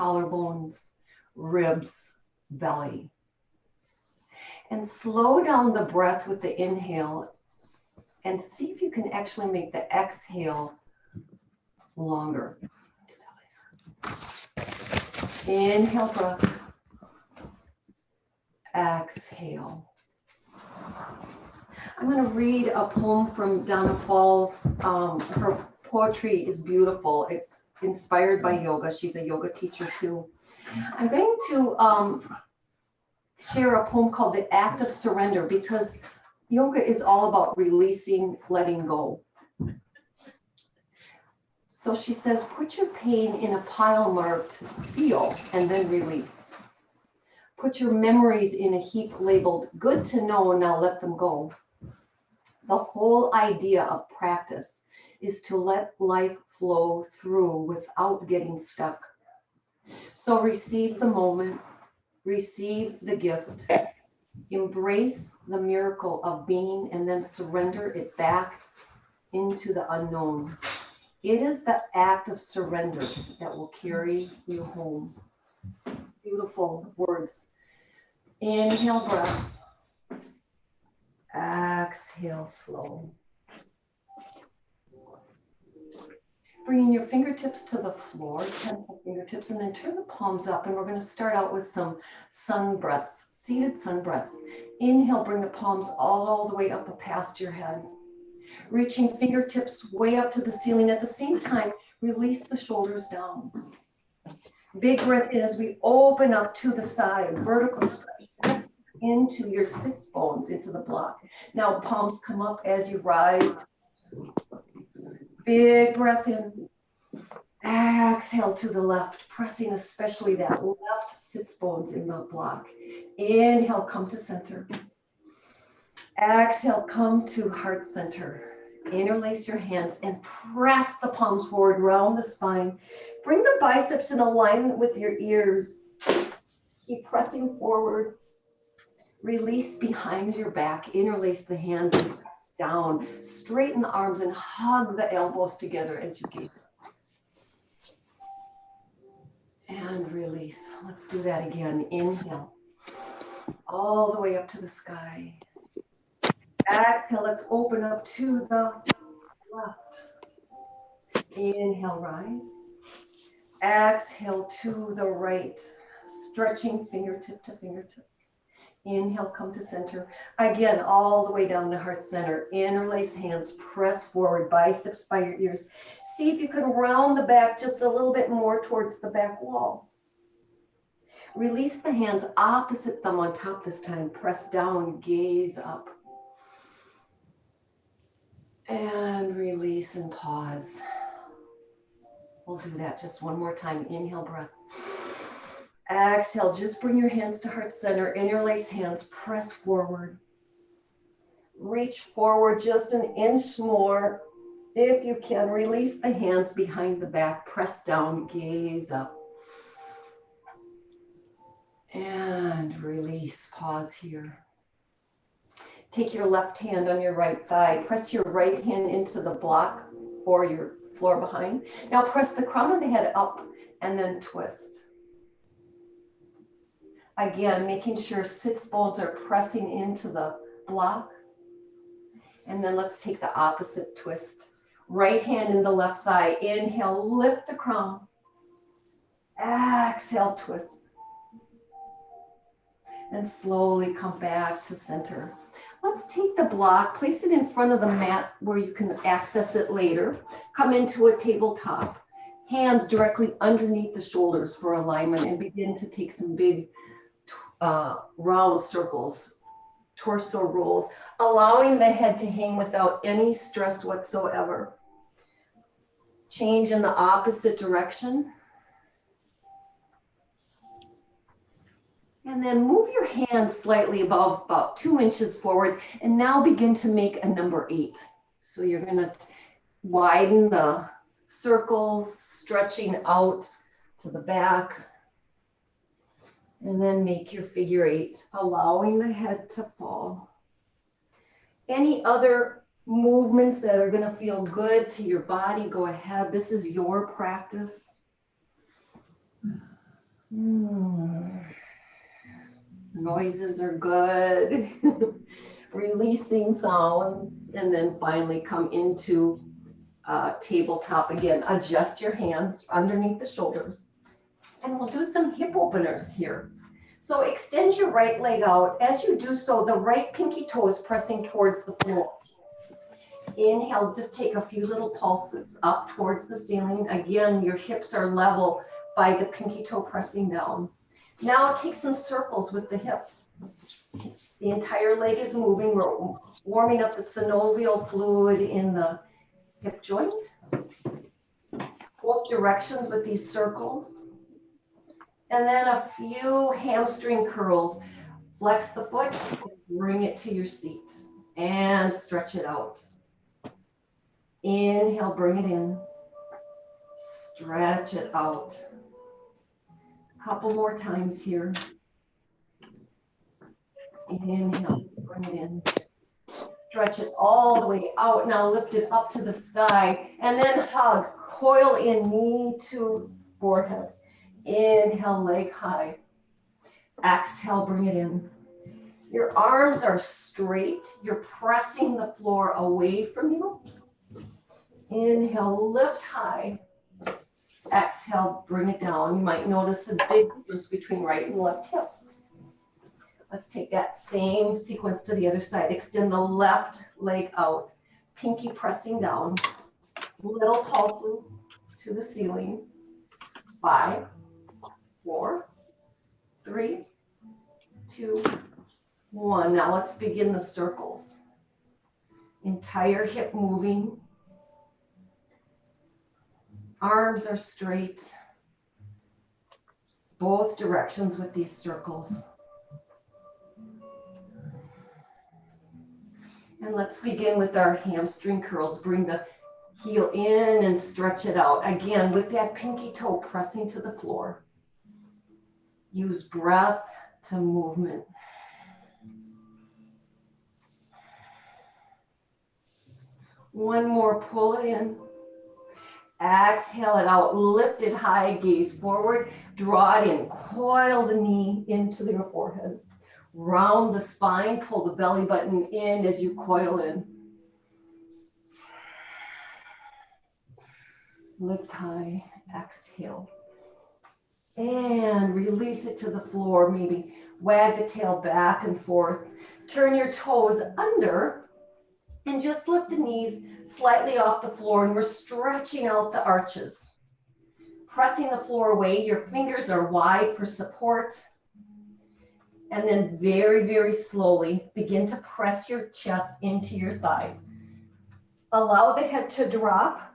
collarbones, ribs, belly. And slow down the breath with the inhale and see if you can actually make the exhale longer. Inhale, breath. Exhale. I'm going to read a poem from Donna Falls. Her poetry is beautiful. It's inspired by yoga. She's a yoga teacher too. I'm going to share a poem called The Act of Surrender, because yoga is all about releasing, letting go. So she says, put your pain in a pile marked feel and then release. Put your memories in a heap labeled good to know, now let them go. The whole idea of practice is to let life flow through without getting stuck. So receive the moment, receive the gift, embrace the miracle of being, and then surrender it back into the unknown. It is the act of surrender that will carry you home. Beautiful words. Inhale, breath. Exhale, slow. Bringing your fingertips to the floor, 10 fingertips, and then turn the palms up. And we're going to start out with some sun breaths, seated sun breaths. Inhale, bring the palms all the way up past your head. Reaching fingertips way up to the ceiling. At the same time, release the shoulders down. Big breath in as we open up to the side, vertical stretch. Press into your sits bones, into the block. Now palms come up as you rise. Big breath in. Exhale to the left, pressing especially that left sits bones in the block. Inhale, come to center. Exhale, come to heart center. Interlace your hands and press the palms forward, round the spine. Bring the biceps in alignment with your ears. Keep pressing forward. Release behind your back. Interlace the hands and press down. Straighten the arms and hug the elbows together as you gaze. And release. Let's do that again. Inhale. All the way up to the sky. Exhale, let's open up to the left. Inhale, rise. Exhale to the right, stretching fingertip to fingertip. Inhale, come to center. Again, all the way down to heart center. Interlace hands, press forward, biceps by your ears. See if you can round the back just a little bit more towards the back wall. Release the hands, opposite thumb on top this time. Press down, gaze up. And release and pause. We'll do that just one more time. Inhale, breath. Exhale, just bring your hands to heart center. Interlace hands, press forward. Reach forward just an inch more. If you can, release the hands behind the back. Press down, gaze up. And release, pause here. Take your left hand on your right thigh. Press your right hand into the block or your floor behind. Now press the crown of the head up and then twist. Again, making sure sits bones are pressing into the block. And then let's take the opposite twist. Right hand in the left thigh. Inhale, lift the crown. Exhale, twist. And slowly come back to center. Let's take the block, place it in front of the mat where you can access it later. Come into a tabletop. Hands directly underneath the shoulders for alignment, and begin to take some big round circles, torso rolls, allowing the head to hang without any stress whatsoever. Change in the opposite direction. And then move your hands slightly above, about 2 inches forward, and now begin to make a number 8. So you're going to widen the circles, stretching out to the back, and then make your figure 8, allowing the head to fall. Any other movements that are going to feel good to your body, go ahead. This is your practice. Noises are good. Releasing sounds, and then finally come into tabletop again. Adjust your hands underneath the shoulders. And we'll do some hip openers here. So extend your right leg out. As you do so, the right pinky toe is pressing towards the floor. Inhale, just take a few little pulses up towards the ceiling. Again, your hips are level by the pinky toe pressing down. Now take some circles with the hips. The entire leg is moving. We're warming up the synovial fluid in the hip joint. Both directions with these circles. And then a few hamstring curls. Flex the foot, bring it to your seat, and stretch it out. Inhale, bring it in. Stretch it out. A couple more times here. Inhale, bring it in. Stretch it all the way out. Now lift it up to the sky, and then hug. Coil in, knee to forehead. Inhale, leg high. Exhale, bring it in. Your arms are straight. You're pressing the floor away from you. Inhale, lift high. Exhale, bring it down. You might notice a big difference between right and left hip. Let's take that same sequence to the other side. Extend the left leg out. Pinky pressing down. Little pulses to the ceiling. 5, 4, 3, 2, 1. Now let's begin the circles. Entire hip moving. Arms are straight. Both directions with these circles. And let's begin with our hamstring curls. Bring the heel in and stretch it out. Again, with that pinky toe pressing to the floor. Use breath to movement. One more, pull it in. Exhale it out, lift it high, gaze forward, draw it in, coil the knee into your forehead. Round the spine, pull the belly button in as you coil in. Lift high, exhale. And release it to the floor, maybe wag the tail back and forth. Turn your toes under and just lift the knees slightly off the floor, and we're stretching out the arches. Pressing the floor away, your fingers are wide for support. And then very, very slowly begin to press your chest into your thighs. Allow the head to drop.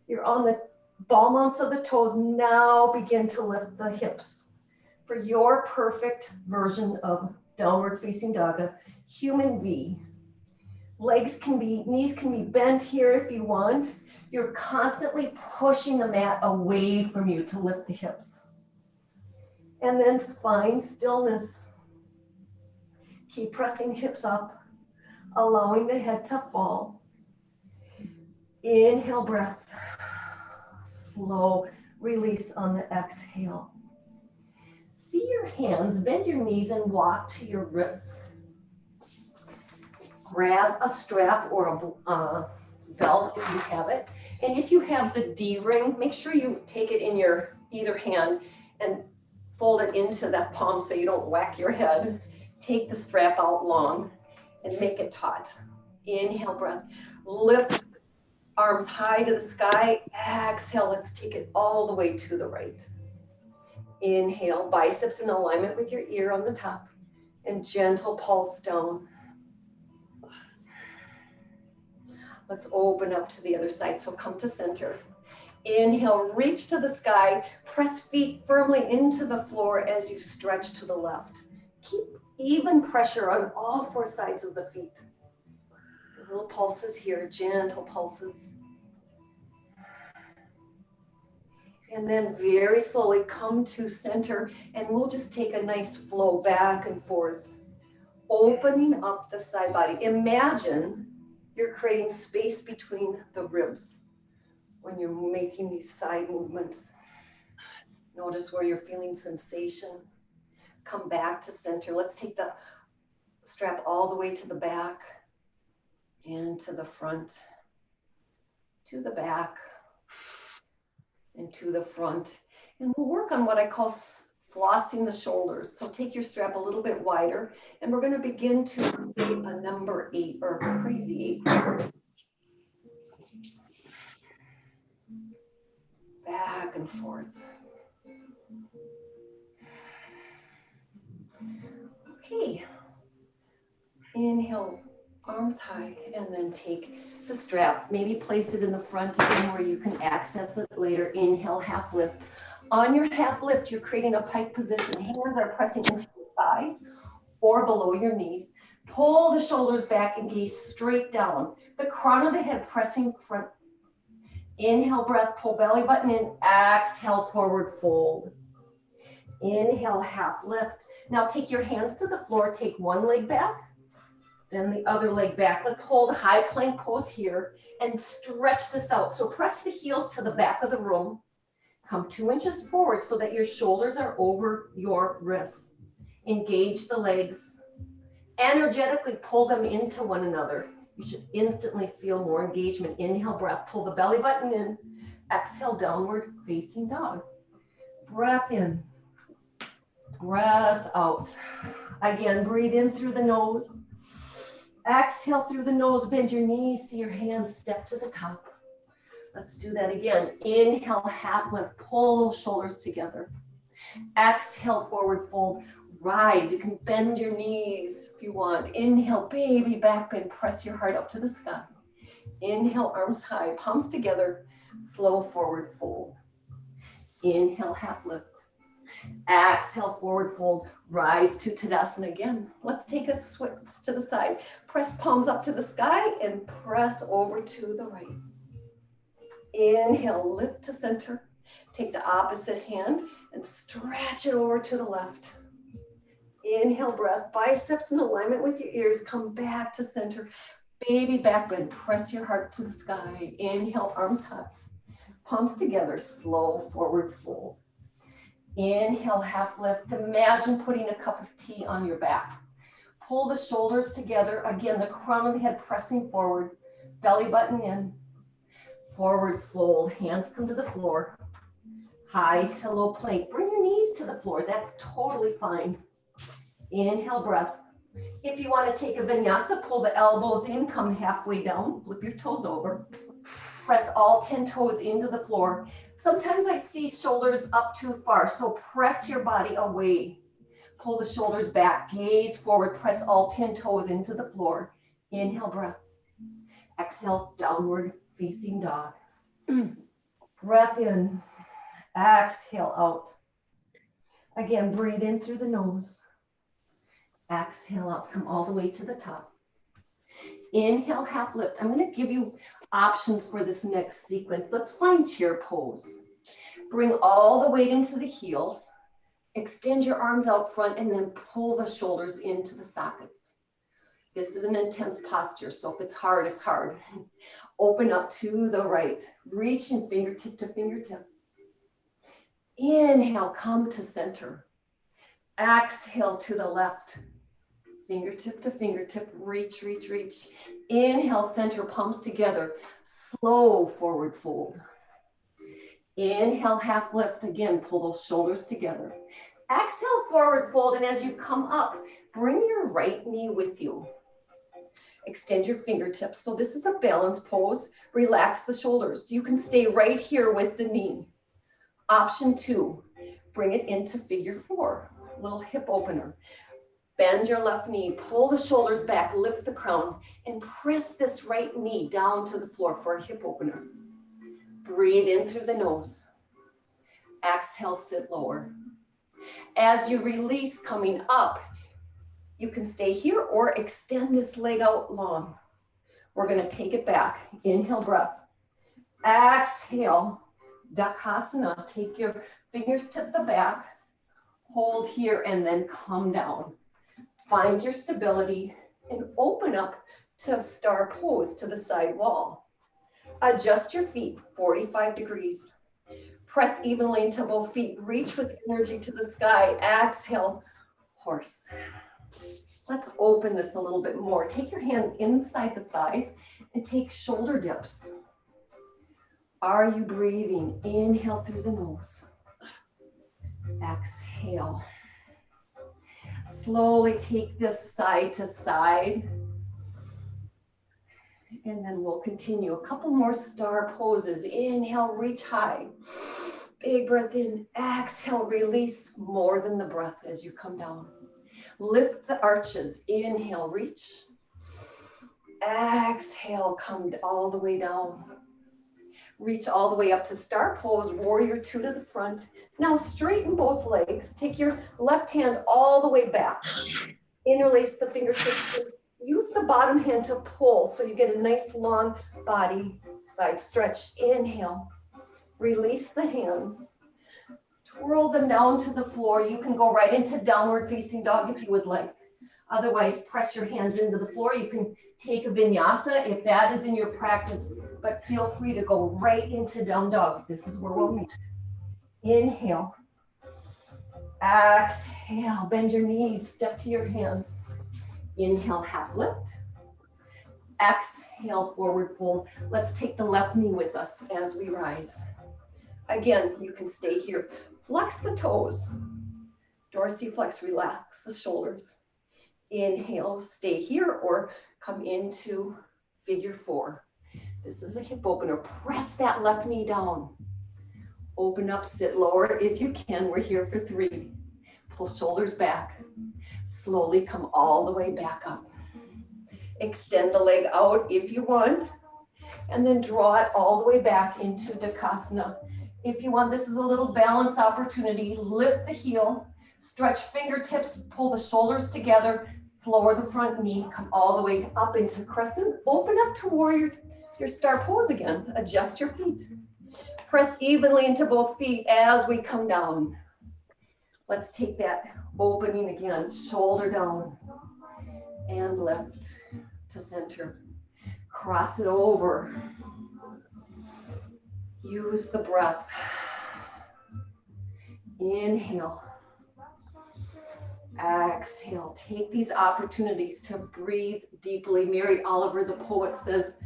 You're on the ball mounts of the toes. Now begin to lift the hips for your perfect version of downward facing dog, a human V. Knees can be bent here if you want. You're constantly pushing the mat away from you to lift the hips. And then find stillness. Keep pressing hips up, allowing the head to fall. Inhale, breath. Slow release on the exhale. See your hands, bend your knees and walk to your wrists. Grab a strap or a belt if you have it. And if you have the D-ring, make sure you take it in your either hand and fold it into that palm so you don't whack your head. Take the strap out long and make it taut. Inhale, breath. Lift arms high to the sky. Exhale, let's take it all the way to the right. Inhale, biceps in alignment with your ear on the top, and gentle pulse down. Let's open up to the other side, so come to center. Inhale, reach to the sky, press feet firmly into the floor as you stretch to the left. Keep even pressure on all 4 sides of the feet. Little pulses here, gentle pulses. And then very slowly come to center, and we'll just take a nice flow back and forth, opening up the side body. Imagine you're creating space between the ribs when you're making these side movements. Notice where you're feeling sensation. come back to center. Let's take the strap all the way to the back and to the front, to the back and to the front. And we'll work on what I call flossing the shoulders. So take your strap a little bit wider, and we're going to begin to create a number 8 or a crazy 8. Back and forth. Okay. Inhale, arms high, and then take the strap. Maybe place it in the front again where you can access it later. Inhale, half lift. On your half lift, you're creating a pike position. Hands are pressing into your thighs or below your knees. Pull the shoulders back and gaze straight down. The crown of the head pressing front. Inhale, breath, pull belly button in. Exhale, forward fold. Inhale, half lift. Now take your hands to the floor. Take one leg back, then the other leg back. Let's hold high plank pose here and stretch this out. So press the heels to the back of the room. Come 2 inches forward so that your shoulders are over your wrists. Engage the legs. Energetically pull them into one another. You should instantly feel more engagement. Inhale, breath, pull the belly button in. Exhale, downward facing dog. Breath in, breath out. Again, breathe in through the nose. Exhale through the nose, bend your knees, see your hands step to the top. Let's do that again. Inhale, half lift, pull those shoulders together. Exhale, forward fold, rise. You can bend your knees if you want. Inhale, baby back bend, press your heart up to the sky. Inhale, arms high, palms together, slow forward fold. Inhale, half lift. Exhale, forward fold, rise to Tadasana again. Let's take a switch to the side. Press palms up to the sky and press over to the right. Inhale, lift to center. Take the opposite hand and stretch it over to the left. Inhale, breath, biceps in alignment with your ears. Come back to center. Baby back bend, press your heart to the sky. Inhale, arms high. Palms together, slow forward fold. Inhale, half lift. Imagine putting a cup of tea on your back. Pull the shoulders together. Again, the crown of the head pressing forward. Belly button in. Forward fold. Hands come to the floor. High to low plank. Bring your knees to the floor. That's totally fine. Inhale, breath. If you want to take a vinyasa, pull the elbows in, come halfway down, flip your toes over. Press all 10 toes into the floor. Sometimes I see shoulders up too far, so press your body away. Pull the shoulders back, gaze forward, press all 10 toes into the floor. Inhale, breath. Exhale, downward facing dog. Breath in, exhale out. Again, breathe in through the nose. Exhale up, come all the way to the top. Inhale, half lift. I'm going to give you options for this next sequence. Let's find chair pose. Bring all the weight into the heels. Extend your arms out front and then pull the shoulders into the sockets. This is an intense posture, so if it's hard, it's hard. Open up to the right. Reach in fingertip to fingertip. Inhale, come to center. Exhale to the left. Fingertip to fingertip, reach, reach, reach. Inhale, center, palms together. Slow forward fold. Inhale, half lift. Again, pull those shoulders together. Exhale, forward fold. And as you come up, bring your right knee with you. Extend your fingertips. So this is a balance pose. Relax the shoulders. You can stay right here with the knee. Option 2, bring it into figure 4. Little hip opener. Bend your left knee, pull the shoulders back, lift the crown, and press this right knee down to the floor for a hip opener. Breathe in through the nose. Exhale, sit lower. As you release coming up, you can stay here or extend this leg out long. We're going to take it back. Inhale, breath. Exhale, Dakasana. Take your fingers to the back. Hold here and then come down. Find your stability and open up to star pose to the side wall. Adjust your feet 45 degrees. Press evenly into both feet. Reach with energy to the sky. Exhale, horse. Let's open this a little bit more. Take your hands inside the thighs and take shoulder dips. Are you breathing? Inhale through the nose. Exhale. Slowly take this side to side. And then we'll continue. A couple more star poses. Inhale, reach high. Big breath in. Exhale, release more than the breath as you come down. Lift the arches. Inhale, reach. Exhale, come all the way down. Reach all the way up to star pose, warrior two to the front. Now straighten both legs. Take your left hand all the way back. Interlace the fingertips. Use the bottom hand to pull so you get a nice long body side stretch. Inhale. Release the hands. Twirl them down to the floor. You can go right into downward facing dog if you would like. Otherwise, press your hands into the floor. You can take a vinyasa if that is in your practice, but feel free to go right into down dog. This is where we'll meet. Inhale. Exhale. Bend your knees. Step to your hands. Inhale, half lift. Exhale, forward fold. Let's take the left knee with us as we rise. Again, you can stay here. Flex the toes. Dorsiflex, relax the shoulders. Inhale, stay here or come into figure four. This is a hip opener. Press that left knee down. Open up, sit lower if you can. We're here for three. Pull shoulders back. Slowly come all the way back up. Extend the leg out if you want, and then draw it all the way back into Dakasana. If you want, this is a little balance opportunity. Lift the heel, stretch fingertips, pull the shoulders together, lower the front knee, come all the way up into crescent. Open up to warrior, your star pose again. Adjust your feet. Press evenly into both feet as we come down. Let's take that opening again, shoulder down and lift to center. Cross it over. Use the breath. Inhale. Exhale. Take these opportunities to breathe deeply. Mary Oliver, the poet, says,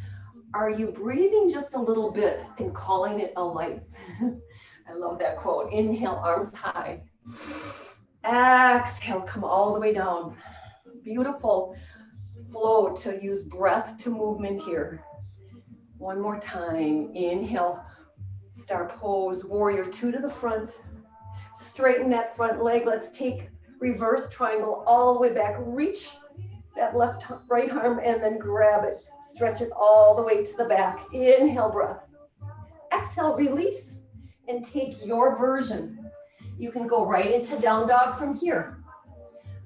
"Are you breathing just a little bit and calling it a life?" I love that quote. Inhale, arms high. Exhale, come all the way down. Beautiful flow to use breath to movement here. One more time. Inhale, star pose, warrior two to the front. Straighten that front leg. Let's take reverse triangle all the way back. Reach that right arm and then grab it. Stretch it all the way to the back. Inhale, breath. Exhale, release and take your version. You can go right into down dog from here.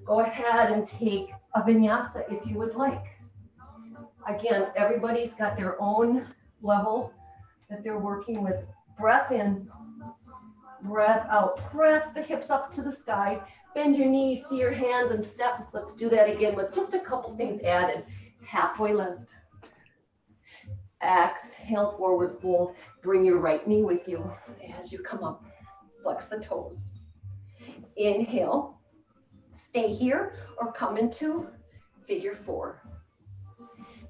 Go ahead and take a vinyasa if you would like. Again, everybody's got their own level that they're working with. Breath in, breath out. Press the hips up to the sky. Bend your knees, see your hands and step. Let's do that again with just a couple things added. Halfway lift. Exhale, forward fold. Bring your right knee with you as you come up. Flex the toes. Inhale. Stay here or come into figure four.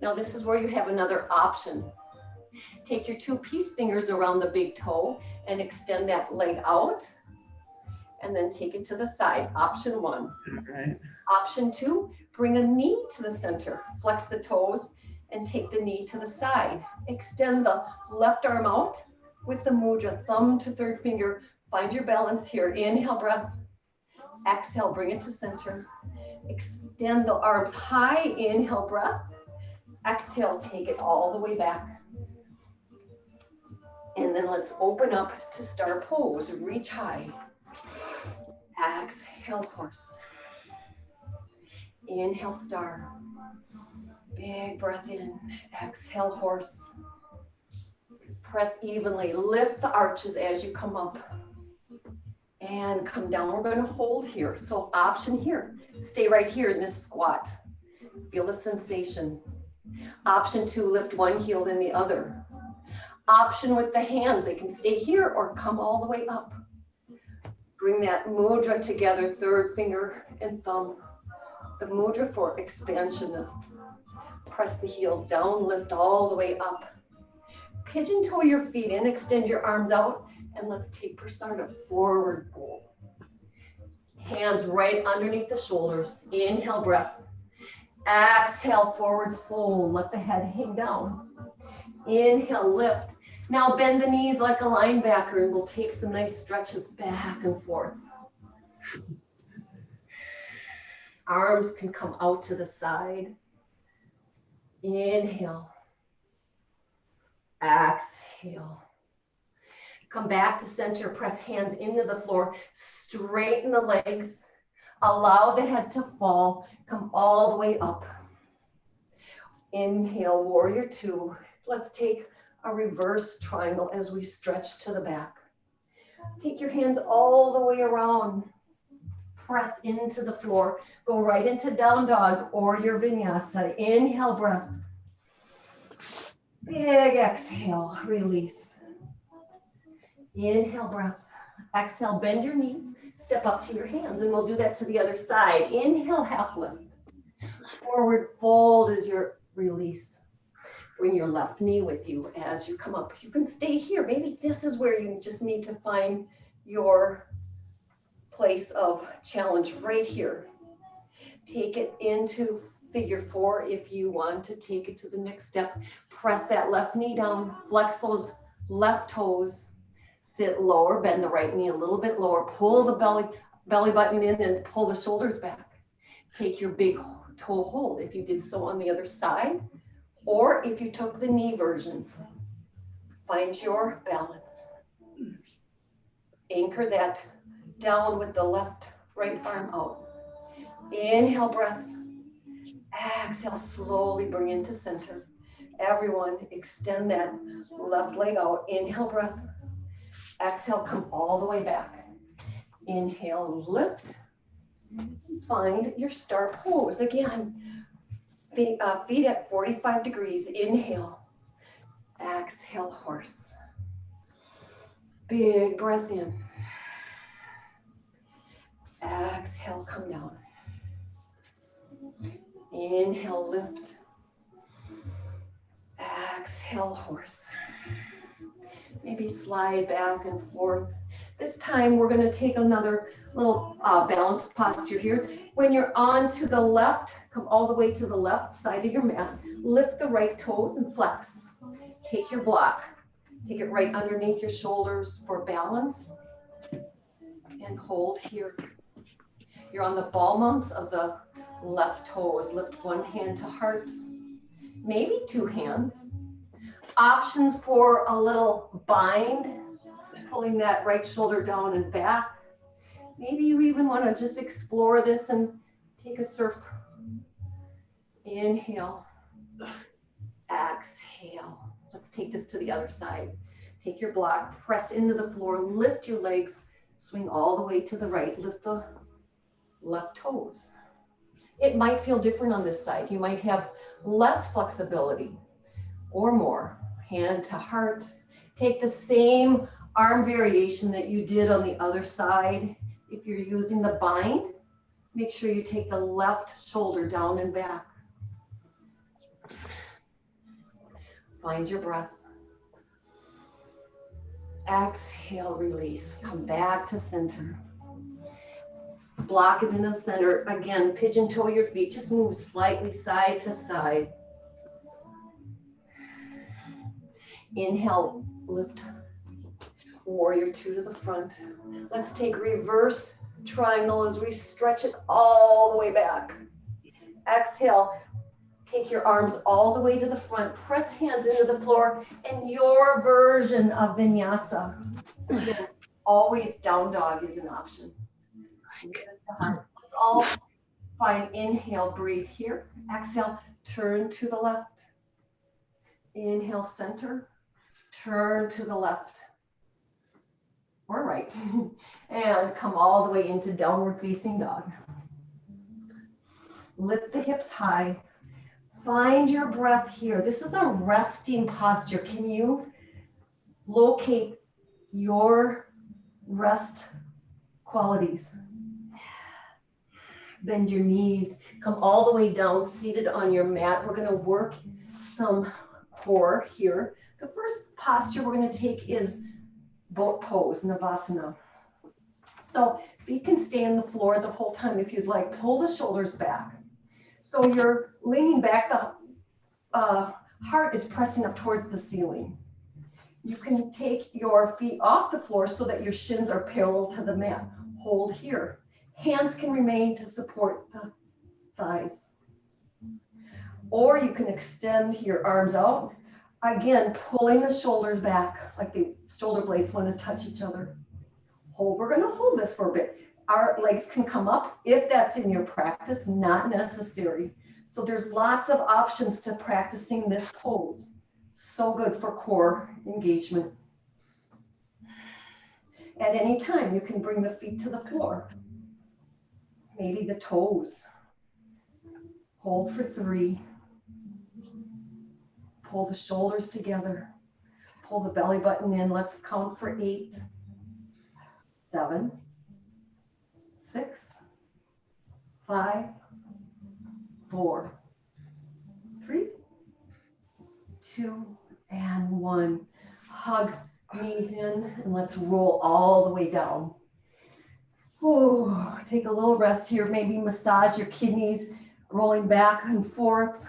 Now this is where you have another option. Take your two peace fingers around the big toe and extend that leg out. And then take it to the side. Option one. Okay. Option two, bring a knee to the center. Flex the toes and take the knee to the side. Extend the left arm out with the mudra, thumb to third finger. Find your balance here. Inhale, breath. Exhale, bring it to center. Extend the arms high. Inhale, breath. Exhale, take it all the way back. And then let's open up to star pose. Reach high. Exhale, horse. Inhale, star. Big breath in. Exhale, horse. Press evenly. Lift the arches as you come up. And come down. We're going to hold here. So option here. Stay right here in this squat. Feel the sensation. Option two, lift one heel then the other. Option with the hands. They can stay here or come all the way up. Bring that mudra together, third finger and thumb. The mudra for expansionists. Press the heels down, lift all the way up. Pigeon toe your feet in, extend your arms out, and let's take Prasarna, forward fold. Hands right underneath the shoulders. Inhale, breath. Exhale, forward fold. Let the head hang down. Inhale, lift. Now bend the knees like a linebacker, and we'll take some nice stretches back and forth. Arms can come out to the side. Inhale. Exhale. Come back to center. Press hands into the floor. Straighten the legs. Allow the head to fall. Come all the way up. Inhale, warrior two. Let's take a reverse triangle as we stretch to the back. Take your hands all the way around. Press into the floor. Go right into down dog or your vinyasa. Inhale, breath. Big exhale, release. Inhale, breath. Exhale, bend your knees. Step up to your hands, and we'll do that to the other side. Inhale, half lift. Forward fold is your release. Bring your left knee with you as you come up. You can stay here. Maybe this is where you just need to find your place of challenge right here. Take it into figure four if you want to take it to the next step. Press that left knee down, flex those left toes, sit lower, bend the right knee a little bit lower, pull the belly button in and pull the shoulders back. Take your big toe hold if you did so on the other side, or if you took the knee version. Find your balance. Anchor that down with the left, right arm out. Inhale, breath. Exhale, slowly bring into center. Everyone, extend that left leg out. Inhale, breath. Exhale, come all the way back. Inhale, lift. Find your star pose. Again, feet at 45 degrees. Inhale. Exhale, horse. Big breath in. Exhale, come down. Inhale, lift. Exhale, horse. Maybe slide back and forth. This time we're going to take another little balanced posture here. When you're on to the left, come all the way to the left side of your mat. Lift the right toes and flex. Take your block. Take it right underneath your shoulders for balance. And hold here. You're on the ball mounts of the left toes. Lift one hand to heart, maybe two hands. Options for a little bind, pulling that right shoulder down and back. Maybe you even want to just explore this and take a surf. Inhale, exhale. Let's take this to the other side. Take your block, press into the floor, lift your legs, swing all the way to the right, lift the left toes. It might feel different on this side. You might have less flexibility or more. Hand to heart. Take the same arm variation that you did on the other side. If you're using the bind, make sure you take the left shoulder down and back. Find your breath. Exhale, release. Come back to center. Block is in the center. Again, pigeon toe your feet. Just move slightly side to side. Inhale, lift. Warrior two to the front. Let's take reverse triangle as we stretch it all the way back. Exhale, take your arms all the way to the front. Press hands into the floor and your version of vinyasa. Again, always down dog is an option. Let's all find inhale, breathe here. Exhale, turn to the left. Inhale, center. Turn to the left or right. And come all the way into downward facing dog. Lift the hips high. Find your breath here. This is a resting posture. Can you locate your rest qualities. Bend your knees, come all the way down, seated on your mat. We're going to work some core here. The first posture we're going to take is boat pose, Navasana. So feet can stay on the floor the whole time if you'd like. Pull the shoulders back. So you're leaning back, the heart is pressing up towards the ceiling. You can take your feet off the floor so that your shins are parallel to the mat. Hold here. Hands can remain to support the thighs. Or you can extend your arms out. Again, pulling the shoulders back like the shoulder blades want to touch each other. Hold. We're going to hold this for a bit. Our legs can come up if that's in your practice, not necessary. So there's lots of options to practicing this pose. So good for core engagement. At any time, you can bring the feet to the floor. Maybe the toes. Hold for 3. Pull the shoulders together. Pull the belly button in. Let's count for 8, 7, 6, 5, 4, 3, 2, and 1. Hug knees in and let's roll all the way down. Ooh, take a little rest here. Maybe massage your kidneys, rolling back and forth.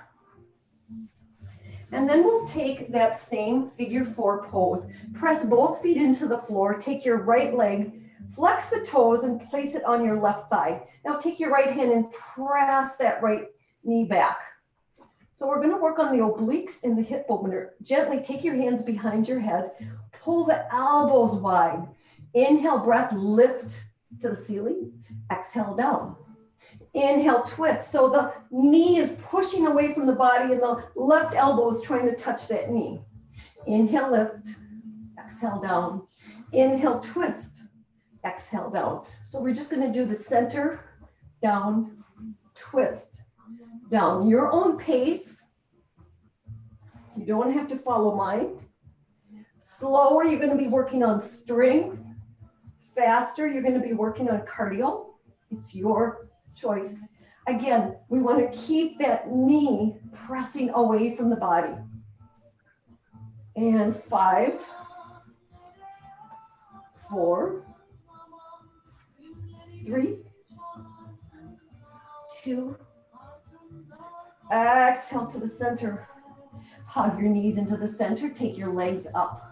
And then we'll take that same figure 4 pose. Press both feet into the floor. Take your right leg, flex the toes and place it on your left thigh. Now take your right hand and press that right knee back. So we're going to work on the obliques and the hip opener. Gently take your hands behind your head. Pull the elbows wide. Inhale, breath, lift to the ceiling. Exhale, down. Inhale, twist. So the knee is pushing away from the body and the left elbow is trying to touch that knee. Inhale, lift. Exhale, down. Inhale, twist. Exhale, down. So we're just going to do the center, down, twist, down. Your own pace. You don't have to follow mine. Slower, you're going to be working on strength. Faster, you're going to be working on cardio. It's your choice. Again, we want to keep that knee pressing away from the body. And 5, 4, 3, 2, exhale to the center. Hug your knees into the center. Take your legs up.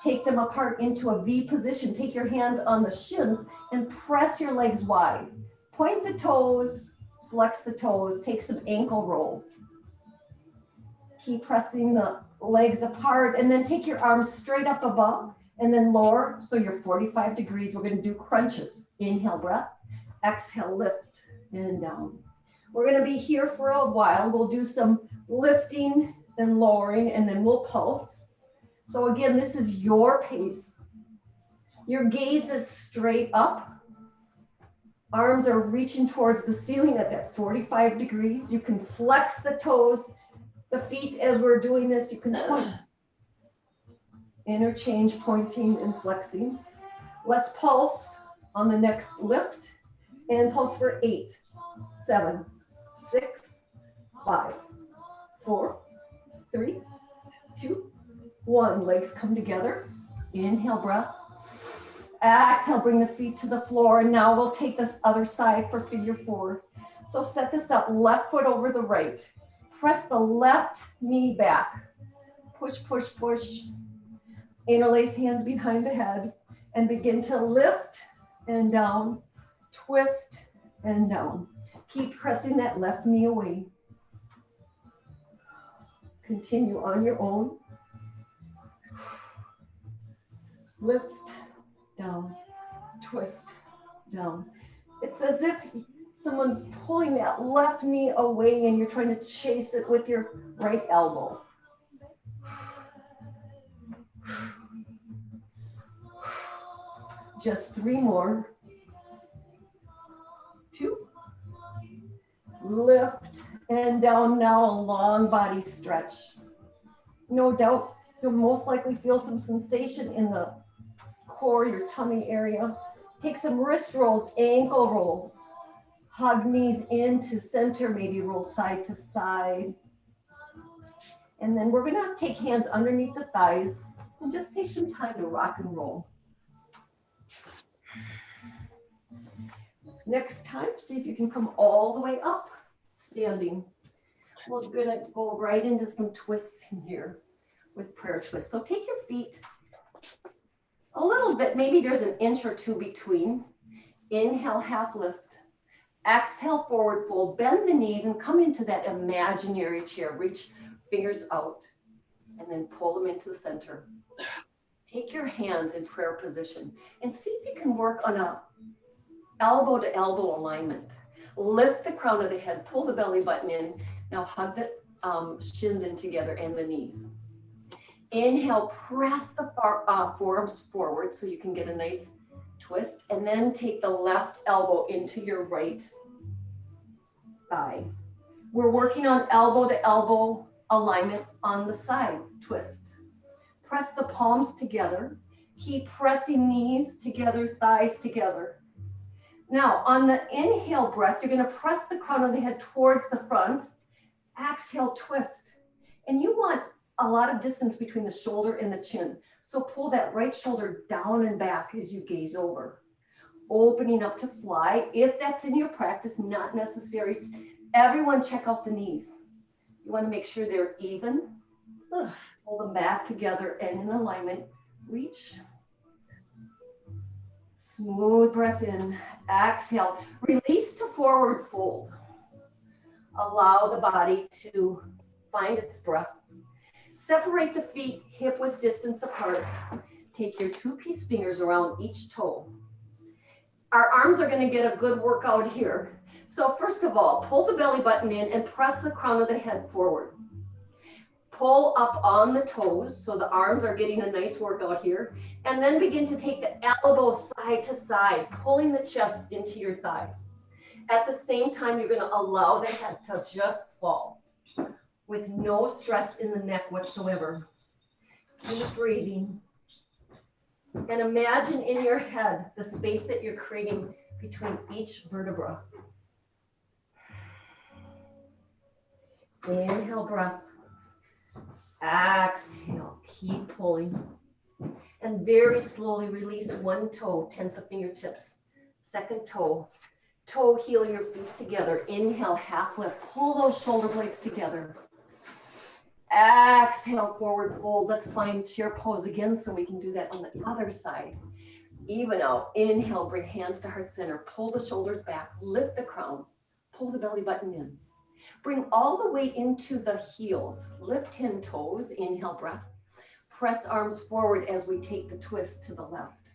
Take them apart into a V position. Take your hands on the shins and press your legs wide. Point the toes, flex the toes, take some ankle rolls. Keep pressing the legs apart and then take your arms straight up above and then lower. So you're 45 degrees. We're going to do crunches. Inhale, breath. Exhale, lift and down. We're going to be here for a while. We'll do some lifting and lowering and then we'll pulse. So again, this is your pace. Your gaze is straight up. Arms are reaching towards the ceiling at that 45 degrees. You can flex the toes, the feet as we're doing this. You can point. Interchange pointing and flexing. Let's pulse on the next lift and pulse for 8, 7, 6, 5, 4, 3, 2, 1. Legs come together. Inhale, breath. Exhale, bring the feet to the floor. And now we'll take this other side for figure 4. So set this up, left foot over the right. Press the left knee back. Push, push, push. Interlace hands behind the head and begin to lift and down, twist and down. Keep pressing that left knee away. Continue on your own. Lift, down, twist, down. It's as if someone's pulling that left knee away and you're trying to chase it with your right elbow. Just 3 more. 2. Lift and down. Now a long body stretch. No doubt you'll most likely feel some sensation in the core, your tummy area. Take some wrist rolls, ankle rolls. Hug knees into center, maybe roll side to side. And then we're gonna take hands underneath the thighs and just take some time to rock and roll. Next time, see if you can come all the way up, standing. We're gonna go right into some twists in here with prayer twists. So take your feet a little bit, maybe there's an inch or two between. Inhale, half lift. Exhale, forward fold. Bend the knees and come into that imaginary chair. Reach fingers out and then pull them into the center. Take your hands in prayer position and see if you can work on a elbow to elbow alignment. Lift the crown of the head, pull the belly button in. Now hug the shins in together and the knees. Inhale, press the forearms forward so you can get a nice twist, and then take the left elbow into your right thigh. We're working on elbow to elbow alignment on the side twist. Press the palms together. Keep pressing knees together, thighs together. Now, on the inhale breath, you're going to press the crown of the head towards the front. Exhale, twist. And you want a lot of distance between the shoulder and the chin. So pull that right shoulder down and back as you gaze over. Opening up to fly. If that's in your practice, not necessary. Everyone check out the knees. You want to make sure they're even. Pull them back together and in alignment. Reach. Smooth breath in. Exhale. Release to forward fold. Allow the body to find its breath. Separate the feet hip width distance apart. Take your two-piece fingers around each toe. Our arms are going to get a good workout here. So first of all, pull the belly button in and press the crown of the head forward. Pull up on the toes so the arms are getting a nice workout here. And then begin to take the elbows side to side, pulling the chest into your thighs. At the same time, you're going to allow the head to just fall with no stress in the neck whatsoever. Keep breathing. And imagine in your head the space that you're creating between each vertebra. Inhale, breath. Exhale, keep pulling. And very slowly release one toe, tent the fingertips. Second toe, toe heel your feet together. Inhale, half lift, pull those shoulder blades together. Exhale, forward fold. Let's find chair pose again so we can do that on the other side. Even out. Inhale, bring hands to heart center. Pull the shoulders back. Lift the crown. Pull the belly button in. Bring all the weight into the heels. Lift 10 toes. Inhale, breath. Press arms forward as we take the twist to the left.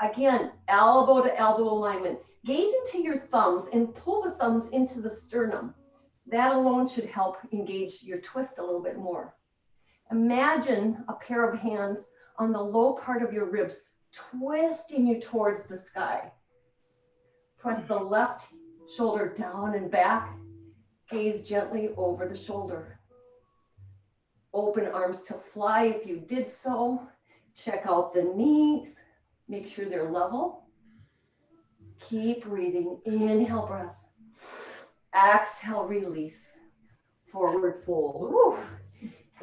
Again, elbow to elbow alignment. Gaze into your thumbs and pull the thumbs into the sternum. That alone should help engage your twist a little bit more. Imagine a pair of hands on the low part of your ribs, twisting you towards the sky. Press the left shoulder down and back. Gaze gently over the shoulder. Open arms to fly if you did so. Check out the knees. Make sure they're level. Keep breathing. Inhale, breath. Exhale, release. Forward fold. Woo.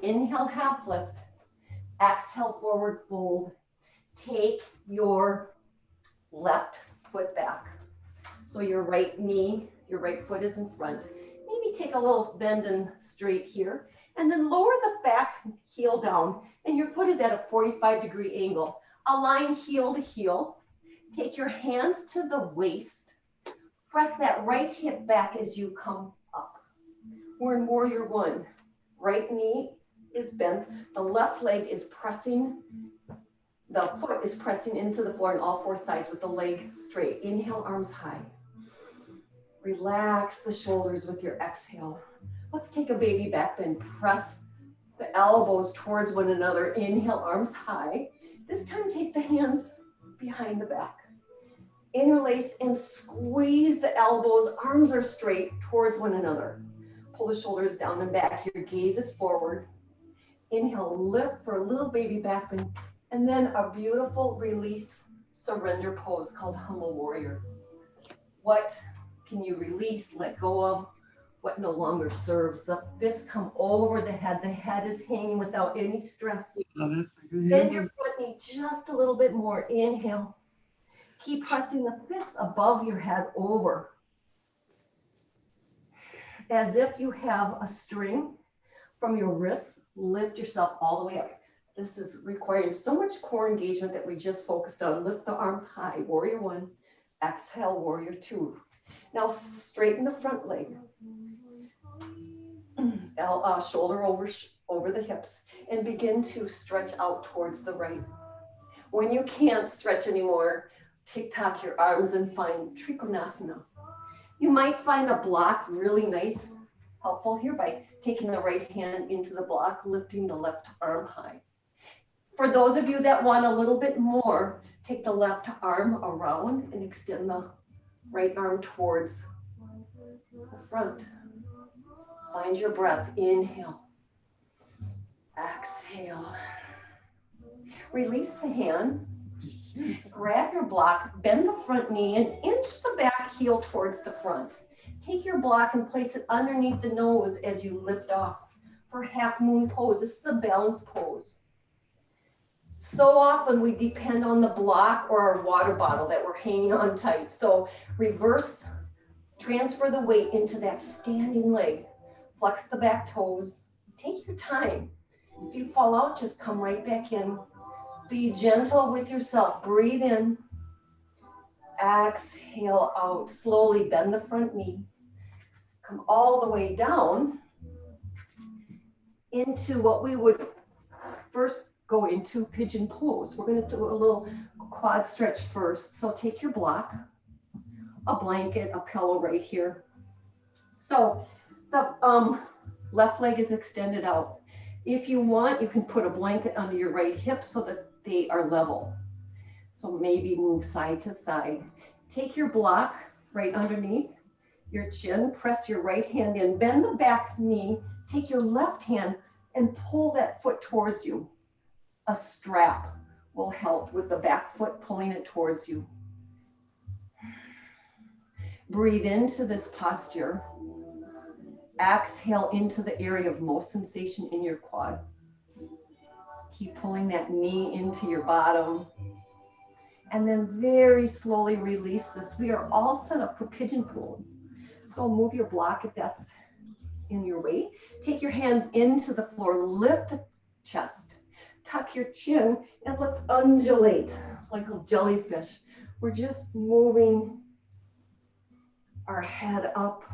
Inhale, half lift. Exhale, forward fold. Take your left foot back. So your right knee, your right foot is in front. Maybe take a little bend and straight here. And then lower the back heel down. And your foot is at a 45-degree angle. Align heel to heel. Take your hands to the waist. Press that right hip back as you come up. We're in warrior one. Right knee is bent. The left leg is pressing. The foot is pressing into the floor on all four sides with the leg straight. Inhale, arms high. Relax the shoulders with your exhale. Let's take a baby back bend. Press the elbows towards one another. Inhale, arms high. This time, take the hands behind the back. Interlace and squeeze the elbows. Arms are straight towards one another. Pull the shoulders down and back. Your gaze is forward. Inhale, lift for a little baby back bend. And then a beautiful release surrender pose called Humble Warrior. What can you release, let go of? What no longer serves? The fists come over the head. The head is hanging without any stress. Bend your front knee just a little bit more. Inhale. Keep pressing the fists above your head over. As if you have a string from your wrists, lift yourself all the way up. This is requiring so much core engagement that we just focused on. Lift the arms high, warrior one. Exhale, warrior two. Now straighten the front leg. Shoulder over the hips and begin to stretch out towards the right. When you can't stretch anymore, tick-tock your arms and find Trikonasana. You might find a block really nice, helpful here by taking the right hand into the block, lifting the left arm high. For those of you that want a little bit more, take the left arm around and extend the right arm towards the front. Find your breath. Inhale. Exhale. Release the hand. Grab your block, bend the front knee and inch the back heel towards the front. Take your block and place it underneath the nose as you lift off for half moon pose. This is a balance pose. So often we depend on the block or our water bottle that we're hanging on tight. So reverse, transfer the weight into that standing leg. Flex the back toes. Take your time. If you fall out, just come right back in. Be gentle with yourself. Breathe in. Exhale out. Slowly bend the front knee. Come all the way down into what we would first go into pigeon pose. We're going to do a little quad stretch first. So take your block, a blanket, a pillow right here. So the left leg is extended out. If you want, you can put a blanket under your right hip so that they are level. So maybe move side to side. Take your block right underneath your chin, press your right hand in, bend the back knee, take your left hand and pull that foot towards you. A strap will help with the back foot pulling it towards you. Breathe into this posture. Exhale into the area of most sensation in your quad. Keep pulling that knee into your bottom. And then very slowly release this. We are all set up for pigeon pose. So move your block if that's in your way. Take your hands into the floor, lift the chest, tuck your chin, and let's undulate like a jellyfish. We're just moving our head up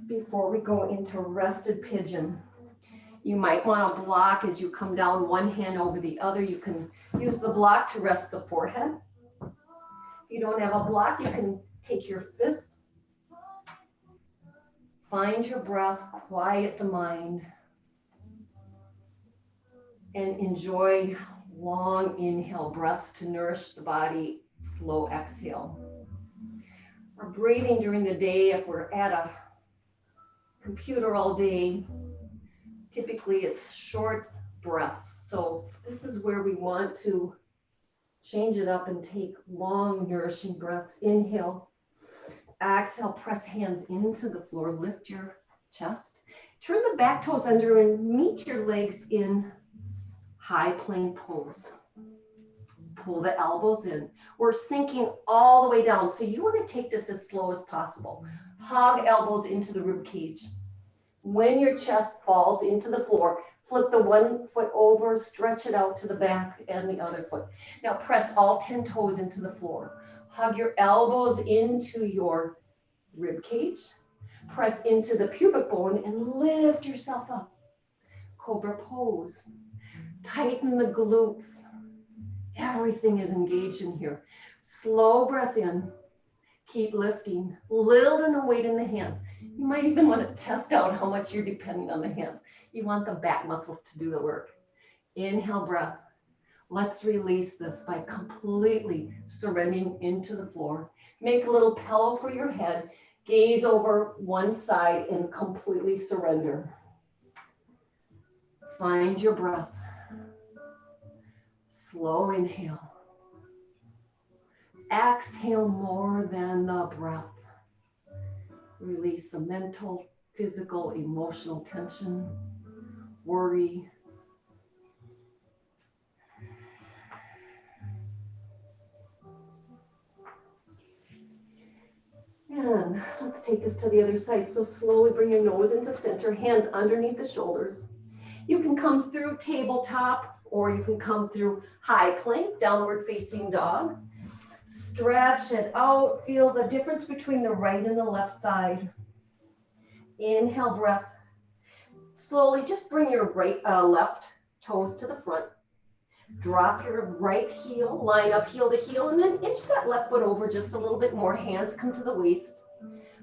before we go into rested pigeon. You might want to block as you come down, one hand over the other. You can use the block to rest the forehead. If you don't have a block, you can take your fists. Find your breath, quiet the mind, and enjoy long inhale breaths to nourish the body, slow exhale. Our breathing during the day, if we're at a computer all day, typically it's short breaths. So this is where we want to change it up and take long nourishing breaths. Inhale, exhale, press hands into the floor, lift your chest. Turn the back toes under and meet your legs in high plank pose. Pull the elbows in. We're sinking all the way down. So you want to take this as slow as possible. Hug elbows into the rib cage. When your chest falls into the floor, flip the one foot over, stretch it out to the back and the other foot. Now press all 10 toes into the floor. Hug your elbows into your rib cage. Press into the pubic bone and lift yourself up. Cobra pose. Tighten the glutes. Everything is engaged in here. Slow breath in. Keep lifting. Little to no weight in the hands. You might even want to test out how much you're depending on the hands. You want the back muscles to do the work. Inhale, breath. Let's release this by completely surrendering into the floor. Make a little pillow for your head. Gaze over one side and completely surrender. Find your breath. Slow inhale. Exhale more than the breath. Release the mental, physical, emotional tension, worry. And let's take this to the other side. So slowly bring your nose into center, hands underneath the shoulders. You can come through tabletop or you can come through high plank, downward facing dog. Stretch it out. Feel the difference between the right and the left side. Inhale, breath. Slowly just bring your left toes to the front. Drop your right heel, line up heel to heel, and then inch that left foot over just a little bit more. Hands come to the waist.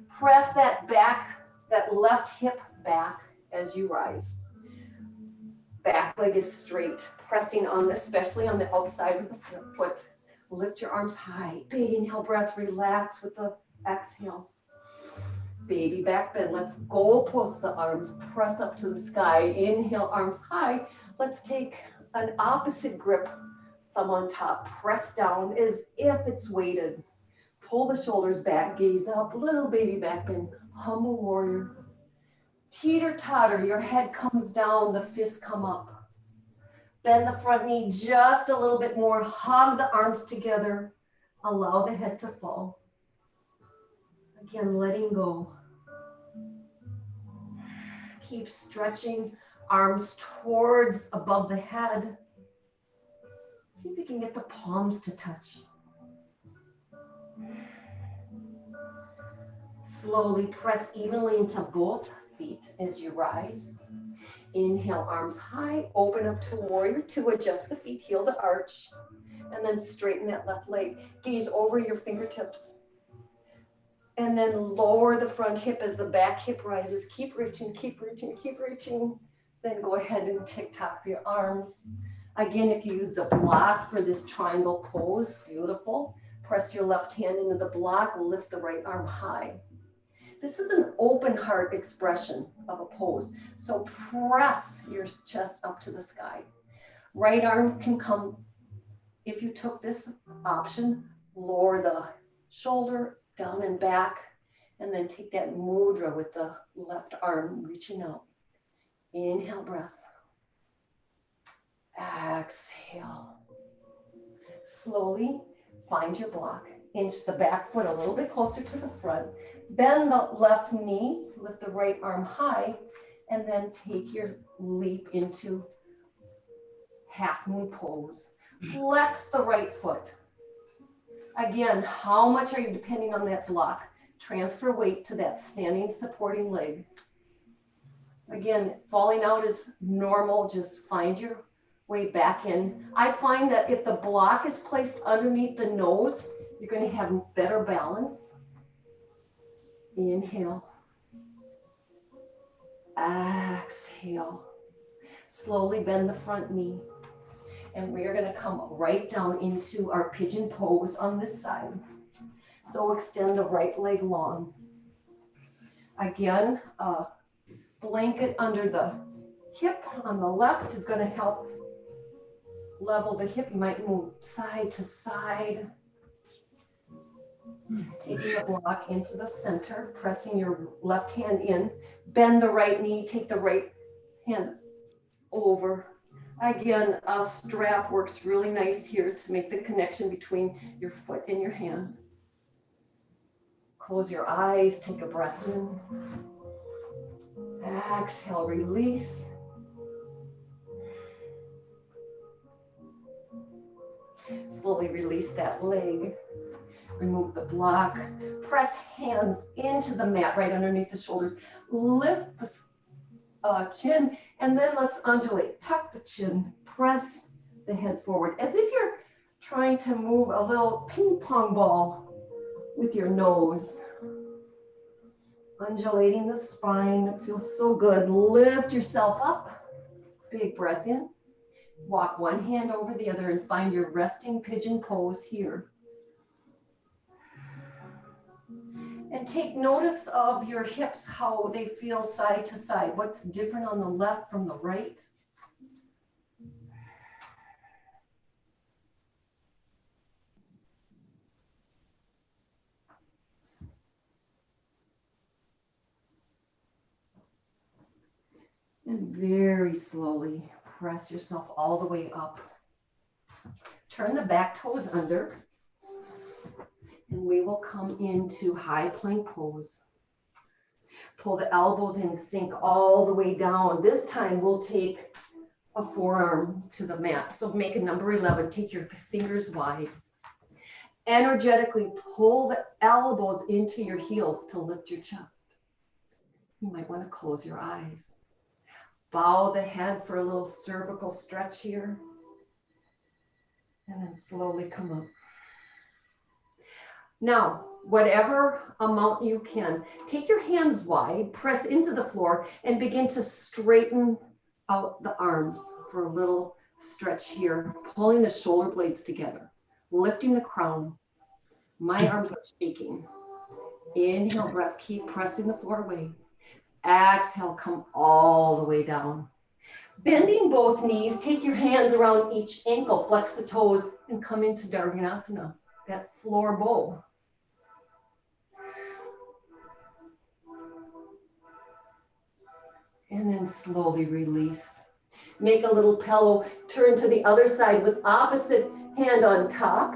Press that back, that left hip back as you rise. Back leg is straight, pressing on, especially on the outside of the foot. Lift your arms high. Big inhale, breath, relax with the exhale. Baby back bend. Let's goalpost the arms, press up to the sky. Inhale, arms high. Let's take an opposite grip, thumb on top. Press down as if it's weighted. Pull the shoulders back, gaze up, little baby back bend. Humble warrior. Teeter totter, your head comes down, the fists come up. Bend the front knee just a little bit more. Hug the arms together. Allow the head to fall. Again, letting go. Keep stretching arms towards above the head. See if you can get the palms to touch. Slowly press evenly into both feet as you rise. Inhale, arms high, open up to warrior two, adjust the feet, heel to arch, and then straighten that left leg. Gaze over your fingertips. And then lower the front hip as the back hip rises. Keep reaching, keep reaching, keep reaching. Then go ahead and tick-tock your arms. Again, if you use a block for this triangle pose, beautiful. Press your left hand into the block, lift the right arm high. This is an open heart expression of a pose. So press your chest up to the sky. Right arm can come, if you took this option, lower the shoulder down and back, and then take that mudra with the left arm reaching out. Inhale, breath. Exhale. Slowly find your block. Inch the back foot a little bit closer to the front. Bend the left knee, lift the right arm high, and then take your leap into half moon pose. Flex the right foot. Again, how much are you depending on that block? Transfer weight to that standing supporting leg. Again, falling out is normal. Just find your way back in. I find that if the block is placed underneath the nose, you're going to have better balance. Inhale. Exhale. Slowly bend the front knee. And we are going to come right down into our pigeon pose on this side. So extend the right leg long. Again, blanket under the hip on the left is going to help level the hip. You might move side to side. Taking the block into the center, pressing your left hand in. Bend the right knee, take the right hand over. Again, a strap works really nice here to make the connection between your foot and your hand. Close your eyes, take a breath in. Exhale, release. Slowly release that leg. Remove the block. Press hands into the mat right underneath the shoulders. Lift the chin, and then let's undulate. Tuck the chin. Press the head forward as if you're trying to move a little ping pong ball with your nose. Undulating the spine. It feels so good. Lift yourself up. Big breath in. Walk one hand over the other and find your resting pigeon pose here. And take notice of your hips, how they feel side to side. What's different on the left from the right? And very slowly press yourself all the way up. Turn the back toes under. And we will come into high plank pose. Pull the elbows in, sink all the way down. This time we'll take a forearm to the mat. So make a number 11, take your fingers wide. Energetically pull the elbows into your heels to lift your chest. You might want to close your eyes. Bow the head for a little cervical stretch here. And then slowly come up. Now, whatever amount you can, take your hands wide, press into the floor, and begin to straighten out the arms for a little stretch here, pulling the shoulder blades together, lifting the crown. My arms are shaking. Inhale, breath, keep pressing the floor away. Exhale, come all the way down. Bending both knees, take your hands around each ankle, flex the toes, and come into Dharvanasana, that floor bow. And then slowly release. Make a little pillow, turn to the other side with opposite hand on top.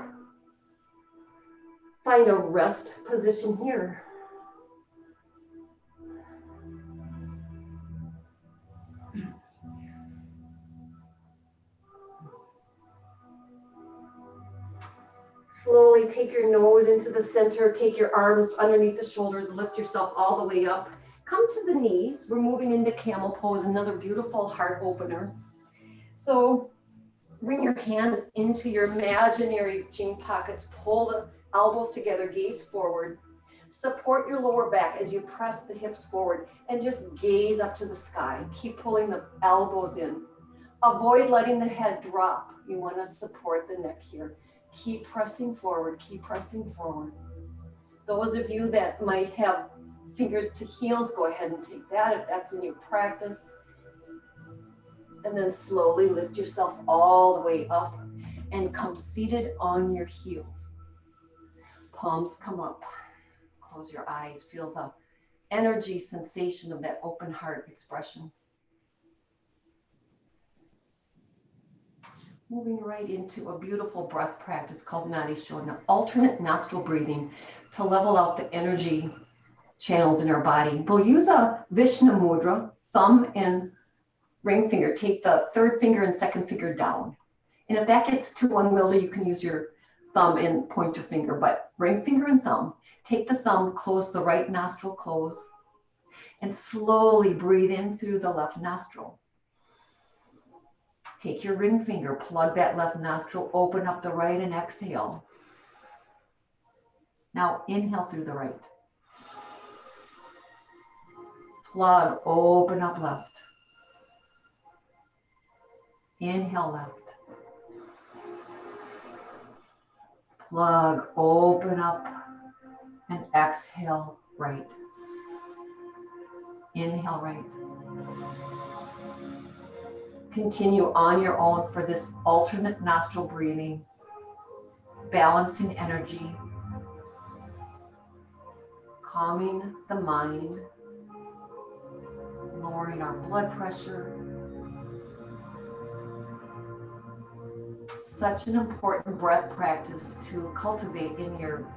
Find a rest position here. Slowly take your nose into the center, take your arms underneath the shoulders, lift yourself all the way up. Come to the knees. We're moving into camel pose, another beautiful heart opener. So bring your hands into your imaginary jean pockets, pull the elbows together, gaze forward. Support your lower back as you press the hips forward and just gaze up to the sky. Keep pulling the elbows in. Avoid letting the head drop. You want to support the neck here. Keep pressing forward, keep pressing forward. Those of you that might have fingers to heels, go ahead and take that if that's in your practice. And then slowly lift yourself all the way up and come seated on your heels. Palms come up. Close your eyes. Feel the energy sensation of that open heart expression. Moving right into a beautiful breath practice called Nadi Shodhana, alternate nostril breathing to level out the energy channels in our body. We'll use a Vishnu Mudra, thumb and ring finger. Take the third finger and second finger down. And if that gets too unwieldy, you can use your thumb and pointer finger, but ring finger and thumb. Take the thumb, close the right nostril, close, and slowly breathe in through the left nostril. Take your ring finger, plug that left nostril, open up the right and exhale. Now inhale through the right. Plug, open up left. Inhale left. Plug, open up, and exhale right. Inhale right. Continue on your own for this alternate nostril breathing, balancing energy, calming the mind, lowering our blood pressure. Such an important breath practice to cultivate in your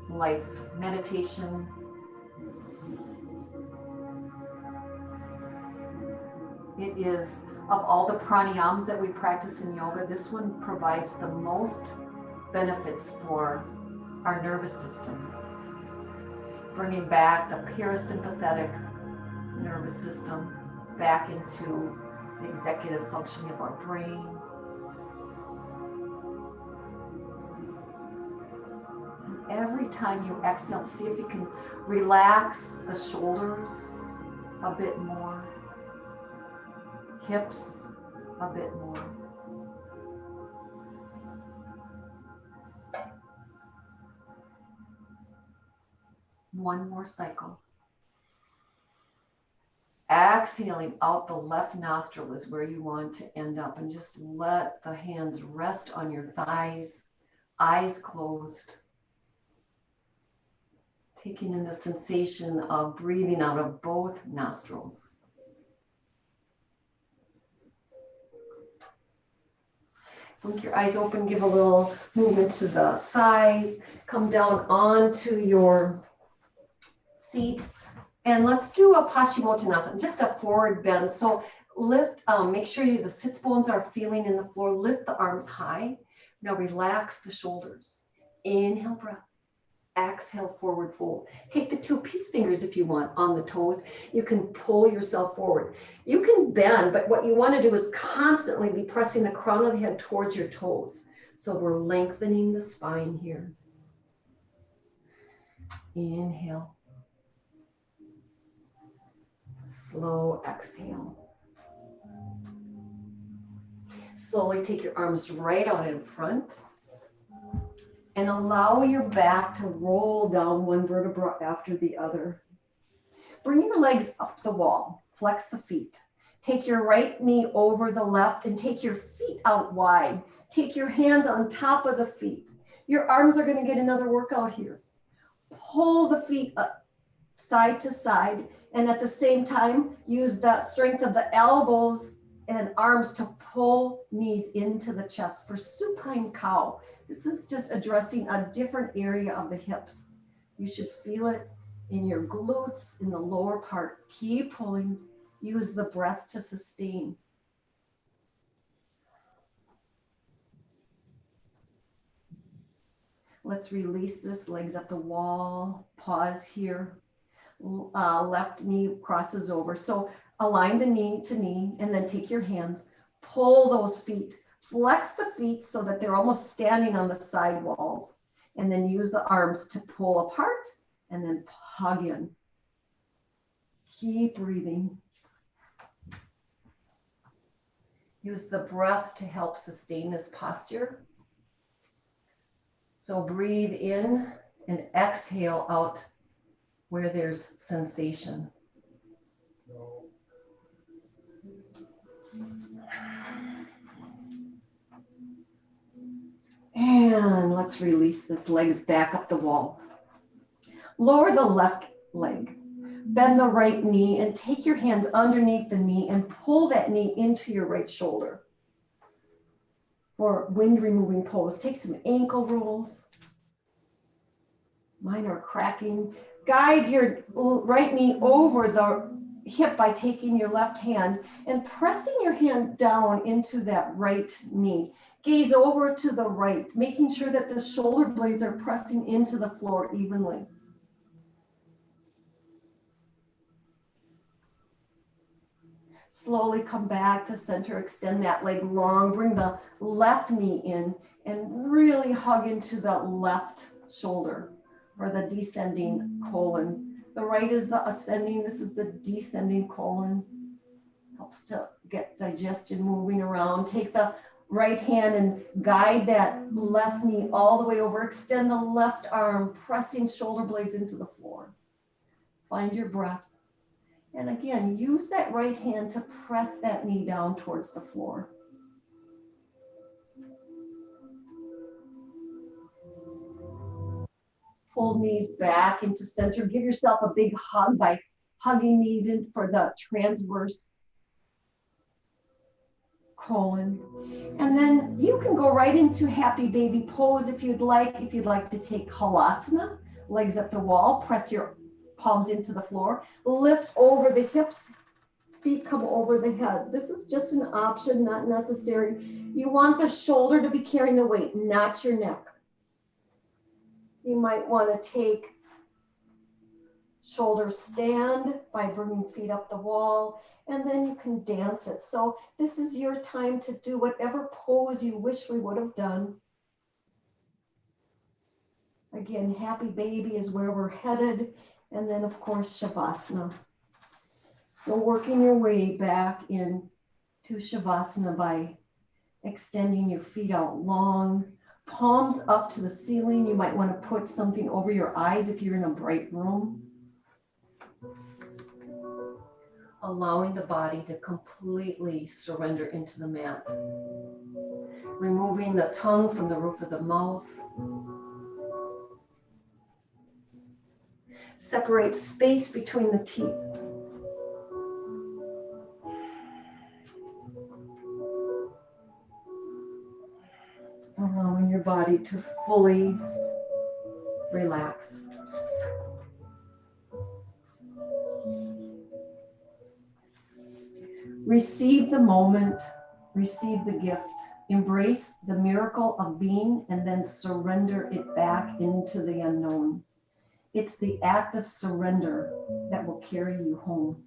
life. Meditation, it is, of all the pranayams that we practice in yoga, this one provides the most benefits for our nervous system. Bringing back the parasympathetic nervous system back into the executive functioning of our brain. And every time you exhale, see if you can relax the shoulders a bit more. Hips a bit more. One more cycle. Exhaling out the left nostril is where you want to end up, and just let the hands rest on your thighs, eyes closed. Taking in the sensation of breathing out of both nostrils. Blink your eyes open, give a little movement to the thighs, come down onto your seat. And let's do a Paschimottanasana, just a forward bend. So lift, make sure the sits bones are feeling in the floor. Lift the arms high. Now relax the shoulders. Inhale, breath. Exhale, forward fold. Take the 2 peace fingers if you want on the toes. You can pull yourself forward. You can bend, but what you want to do is constantly be pressing the crown of the head towards your toes. So we're lengthening the spine here. Inhale. Slow exhale. Slowly take your arms right out in front and allow your back to roll down one vertebra after the other. Bring your legs up the wall, flex the feet. Take your right knee over the left and take your feet out wide. Take your hands on top of the feet. Your arms are going to get another workout here. Pull the feet up, side to side, and at the same time, use the strength of the elbows and arms to pull knees into the chest for supine cow. This is just addressing a different area of the hips. You should feel it in your glutes, in the lower part. Keep pulling. Use the breath to sustain. Let's release this, legs up the wall. Pause here. Left knee crosses over. So align the knee to knee and then take your hands, pull those feet, flex the feet so that they're almost standing on the side walls, and then use the arms to pull apart and then hug in. Keep breathing. Use the breath to help sustain this posture. So breathe in and exhale out where there's sensation. And let's release this, legs back up the wall. Lower the left leg, bend the right knee and take your hands underneath the knee and pull that knee into your right shoulder. For wind removing pose, take some ankle rolls. Mine are cracking. Guide your right knee over the hip by taking your left hand and pressing your hand down into that right knee. Gaze over to the right, making sure that the shoulder blades are pressing into the floor evenly. Slowly come back to center, extend that leg long, bring the left knee in and really hug into the left shoulder or the descending colon. The right is the ascending, this is the descending colon. Helps to get digestion moving around. Take the right hand and guide that left knee all the way over. Extend the left arm, pressing shoulder blades into the floor. Find your breath. And again, use that right hand to press that knee down towards the floor. Pull knees back into center. Give yourself a big hug by hugging knees in for the transverse colon. And then you can go right into happy baby pose if you'd like. If you'd like to take halasana, legs up the wall, press your palms into the floor, lift over the hips, feet come over the head. This is just an option, not necessary. You want the shoulder to be carrying the weight, not your neck. You might want to take shoulder stand by bringing feet up the wall, and then you can dance it. So this is your time to do whatever pose you wish we would have done. Again, happy baby is where we're headed. And then of course, Shavasana. So working your way back into Shavasana by extending your feet out long, palms up to the ceiling. You might want to put something over your eyes if you're in a bright room. Allowing the body to completely surrender into the mat. Removing the tongue from the roof of the mouth. Separate space between the teeth. to fully relax. Receive the moment, receive the gift, embrace the miracle of being, and then surrender it back into the unknown. It's the act of surrender that will carry you home.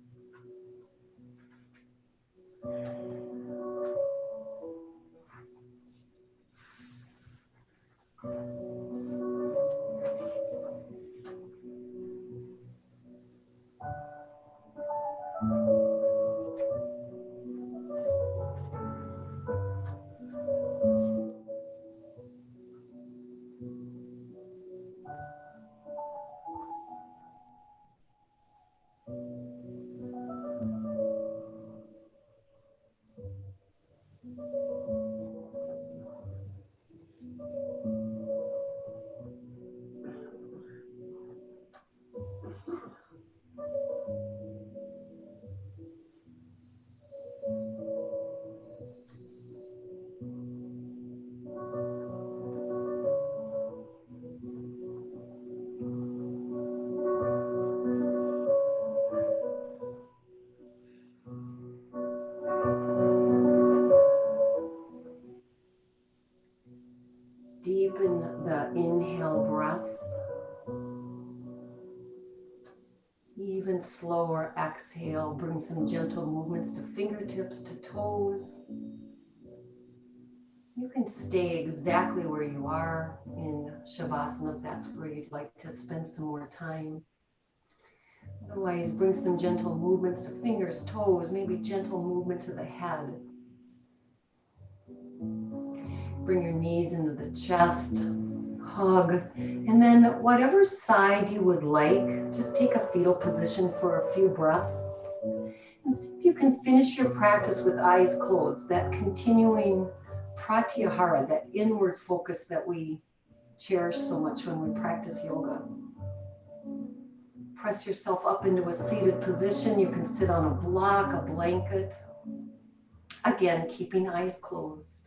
Deepen the inhale breath. Even slower exhale. Bring some gentle movements to fingertips, to toes. You can stay exactly where you are in Shavasana if that's where you'd like to spend some more time. Otherwise, bring some gentle movements to fingers, toes, maybe gentle movement to the head. Bring your knees into the chest, hug, and then whatever side you would like, just take a fetal position for a few breaths. And see if you can finish your practice with eyes closed, that continuing pratyahara, that inward focus that we cherish so much when we practice yoga. Press yourself up into a seated position. You can sit on a block, a blanket. Again, keeping eyes closed.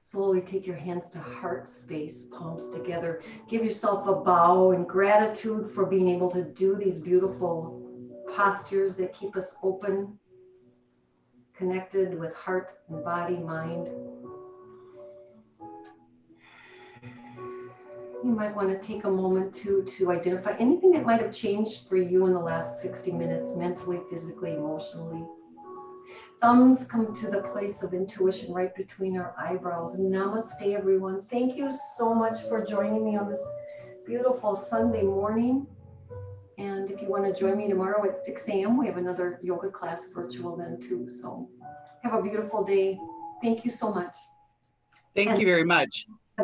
Slowly take your hands to heart space, palms together. Give yourself a bow in gratitude for being able to do these beautiful postures that keep us open, connected with heart and body, mind. You might want to take a moment to identify anything that might have changed for you in the last 60 minutes, mentally, physically, emotionally. Thumbs come to the place of intuition right between our eyebrows. Namaste, everyone. Thank you so much for joining me on this beautiful Sunday morning. And if you want to join me tomorrow at 6 a.m., we have another yoga class virtual then too. So have a beautiful day. Thank you so much. Thank you very much.